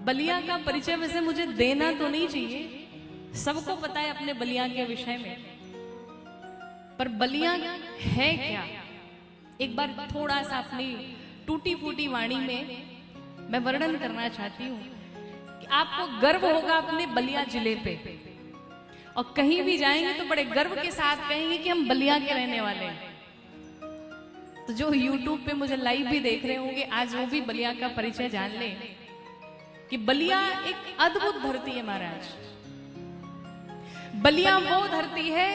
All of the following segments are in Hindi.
बलिया का परिचय वैसे मुझे देना तो नहीं चाहिए, सबको पता है अपने बलिया के विषय में, पर बलिया है क्या एक बार थोड़ा सा अपनी टूटी फूटी वाणी में मैं वर्णन करना चाहती हूँ कि आपको गर्व होगा अपने बलिया जिले पे, और कहीं भी जाएंगे तो बड़े गर्व के साथ कहेंगे कि हम बलिया के रहने वाले हैं। तो जो YouTube पे मुझे लाइव भी देख रहे होंगे, आज वो भी बलिया का परिचय जान लें कि बलिया एक अद्भुत धरती है महाराज। बलिया वो धरती है,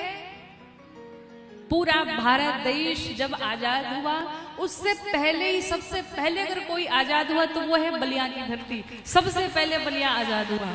पूरा भारत देश जब आजाद हुआ उससे पहले ही, सबसे पहले अगर कोई आजाद हुआ तो वो है बलिया की धरती। सबसे पहले बलिया आजाद हुआ।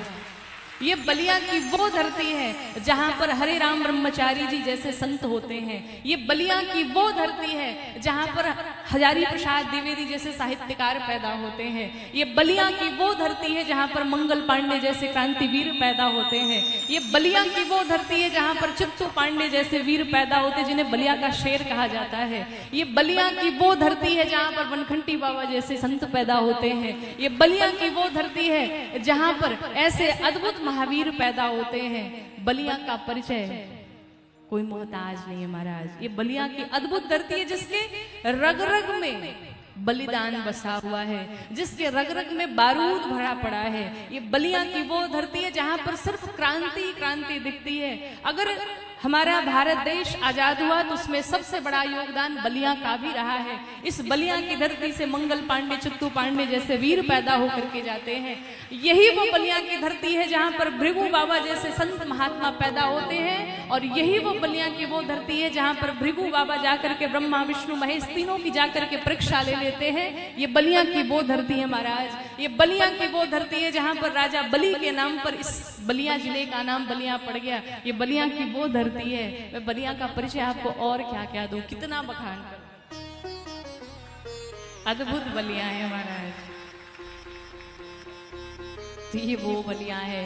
ये बलिया की वो धरती है जहां पर हरे राम ब्रह्मचारी जी जैसे संत होते हैं। ये बलिया की वो धरती है जहां पर हजारी प्रसाद द्विवेदी जैसे साहित्यकार पैदा होते हैं। ये बलिया की वो धरती है जहां पर मंगल पांडे जैसे क्रांतिवीर पैदा होते हैं। ये बलिया की वो धरती है जहां पर चित्तू पांडे जैसे वीर पैदा होते हैं, जिन्हें बलिया का शेर कहा जाता है। ये बलिया की वो धरती है जहां पर बनखंटी बाबा जैसे संत पैदा होते हैं। ये बलिया की वो धरती है जहां पर ऐसे अद्भुत महावीर पैदा होते हैं। बलिया का परिचय कोई मोहताज नहीं है महाराज। ये बलिया की अद्भुत धरती है जिसके रग रग में बलिदान बसा हुआ है, जिसके रग रग में बारूद भरा पड़ा है। ये बलिया की वो धरती है जहां पर सिर्फ क्रांति क्रांति दिखती है। अगर हमारा भारत देश आजाद हुआ तो उसमें सबसे बड़ा योगदान बलिया का भी रहा है। इस बलिया की धरती से मंगल पांडे, चित्तू पांडे जैसे वीर पैदा होकर के जाते हैं। यही वो बलिया की धरती है जहां पर भृगु बाबा जैसे संत महात्मा पैदा होते हैं, और यही वो बलिया की वो धरती है जहां पर भृगु बाबा जाकर के ब्रह्मा विष्णु महेश तीनों की जाकर के परीक्षा ले लेते हैं। ये बलिया की वो धरती है महाराज। ये बलिया की वो धरती है जहां पर राजा बलि के नाम पर इस बलिया जिले का नाम बलिया पड़ गया। ये bलिया की वो धरती है। मैं बलिया का परिचय आपको और क्या क्या दूं, कितना बखान करूं। अद्भुत बलिया है महाराज। ये वो बलिया है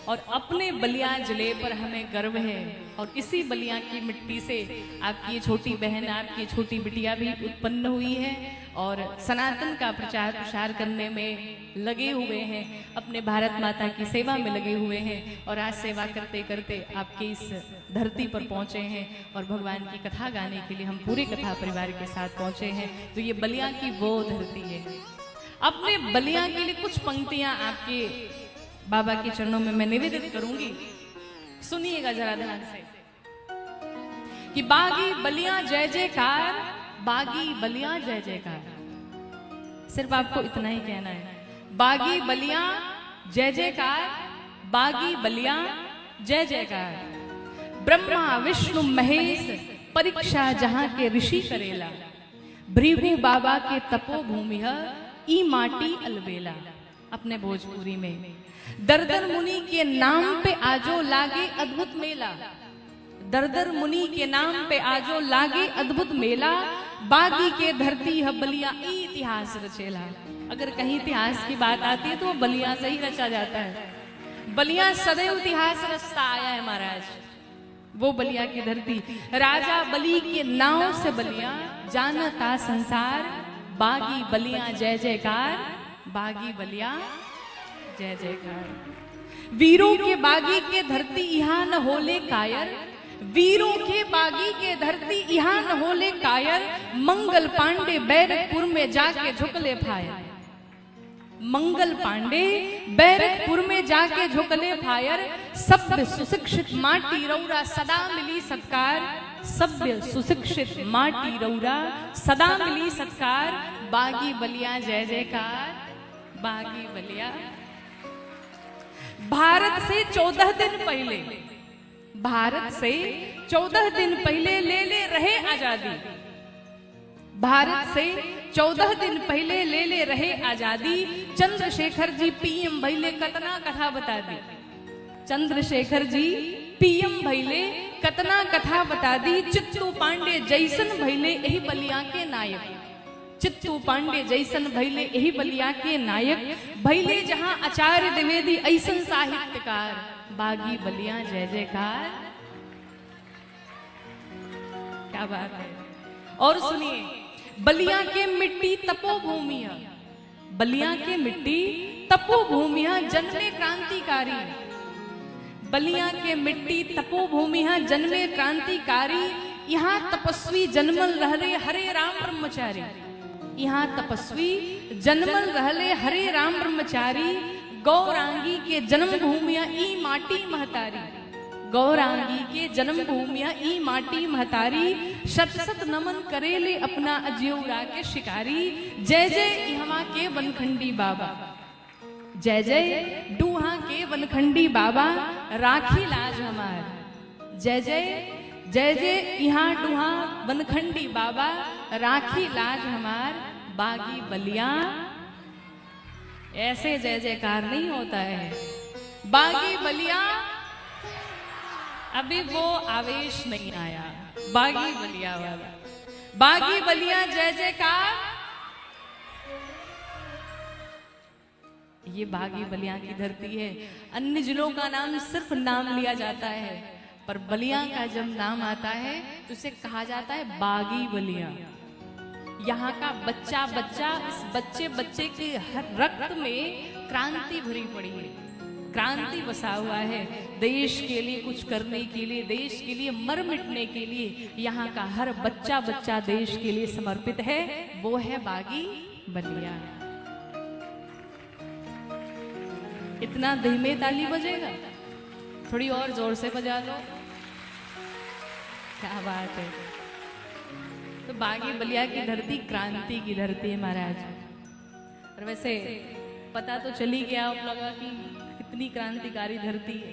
और अपने बलिया जिले पर हमें गर्व है। और इसी बलिया की मिट्टी से आपकी ये छोटी बहन, आपकी छोटी बिटिया भी उत्पन्न हुई है और सनातन का प्रचार प्रसार करने में लगे हुए हैं, अपने भारत माता की सेवा में लगे हुए हैं। और आज सेवा करते करते आपके इस धरती पर पहुंचे हैं और भगवान की कथा गाने के लिए हम पूरे कथा परिवार के साथ पहुंचे हैं। तो ये बलिया की वो धरती है। अपने बलिया के लिए कुछ पंक्तियां आपके बाबा के चरणों में मैं निवेदित करूंगी, सुनिएगा जरा ध्यान से। कि बागी बलिया जय जयकार, बागी बलिया जय जयकार। सिर्फ आपको इतना ही कहना है, बागी बलिया जय जयकार, बागी बलिया जय जयकार। ब्रह्मा विष्णु महेश परीक्षा जहां के ऋषि करेला, भृगु बाबा के तपोभूमि ई माटी अलबेला। अपने भोजपुरी में दरदर मुनि के नाम पे आजो लागे अद्भुत मेला, दरदर मुनि के नाम पे आजो लागे अद्भुत मेला। बागी के धरती है बलिया इतिहास रचेला। अगर कहीं इतिहास की बात आती है तो वो बलिया से ही रचा जाता है। बलिया सदैव इतिहास रचता आया है महाराज। वो बलिया की धरती, राजा बलि के नाव से बलिया जानता संसार। बागी बलिया जय जयकार, बागी बलिया जय जयकार। वीरों के बागी के धरती यहाँ न होले कायर, वीरों के बागी के धरती यहाँ न होले कायर। मंगल पांडे बैरकपुर में जाके झुकले फायर, मंगल पांडे बैरकपुर में जाके झुकले फायर। सभ्य सुशिक्षित माटी रौरा सदा मिली सत्कार, सभ्य सुशिक्षित माटी रौरा सदा मिली सत्कार। बागी बलिया जय जयकार, बागी बलिया। भारत से 14 दिन पहले, भारत से 14 दिन पहले ले रहे आजादी, भारत से 14 दिन पहले ले रहे आजादी। चंद्रशेखर जी पीएम भैले कतना कथा बता दी, चंद्रशेखर जी पीएम भैले कतना कथा बता दी। चित्तू पांडे जैसन भैले यही बलिया के नायक, चित्तू पांडे जैसन भैले यही बलिया के नायक। भैले जहां आचार्य द्विवेदी ऐसन साहित्यकार। बागी बलिया जय जयकार। क्या बात है। और सुनिए, बलिया के मिट्टी तपोभूमि है, बलिया के मिट्टी तपोभूमियां जन्मे क्रांतिकारी। बलिया के मिट्टी तपोभूमियां जन्मे क्रांतिकारी। यहाँ तपस्वी जन्मल रहले हरे राम ब्रह्मचारी। यहाँ तपस्वी जन्मल रहले हरे राम ब्रह्मचारी। गौरांगी के जन्म भूमिया ई माटी महतारी। गौरांगी के जन्म भूमिया ई माटी महतारी। शत शत नमन करेले अपना अज्योरा के शिकारी। जय जय यहाँ के वनखंडी बाबा। जय जय डूहा के वनखंडी बाबा राखी लाज हमार। जय जय जय जय यहाँ डूहा वनखंडी बाबा राखी लाज हमार। बागी बलिया ऐसे जय जयकार नहीं होता है। बागी बलिया अभी वो आवेश नहीं आया। बागी बलिया वाला बागी बलिया जय जयकार। ये बागी बलिया की धरती है। अन्य जिलों का नाम सिर्फ नाम लिया जाता है, पर बलिया का जब नाम आता है तो उसे कहा जाता है बागी बलिया। यहाँ का बच्चा बच्चा, इस बच्चे बच्चे के हर रक्त में क्रांति भरी पड़ी है, क्रांति बसा हुआ है। देश के लिए कुछ करने के लिए, देश के लिए मर मिटने के लिए यहाँ का हर बच्चा बच्चा देश के लिए समर्पित है। वो है बागी बलिया। इतना धीमे ताली बजेगा, थोड़ी और जोर से बजा लो। क्या बात है। तो बागी बलिया की धरती क्रांति की धरती है महाराज। और वैसे पता तो चली गया आप लोगों की कितनी क्रांतिकारी धरती है।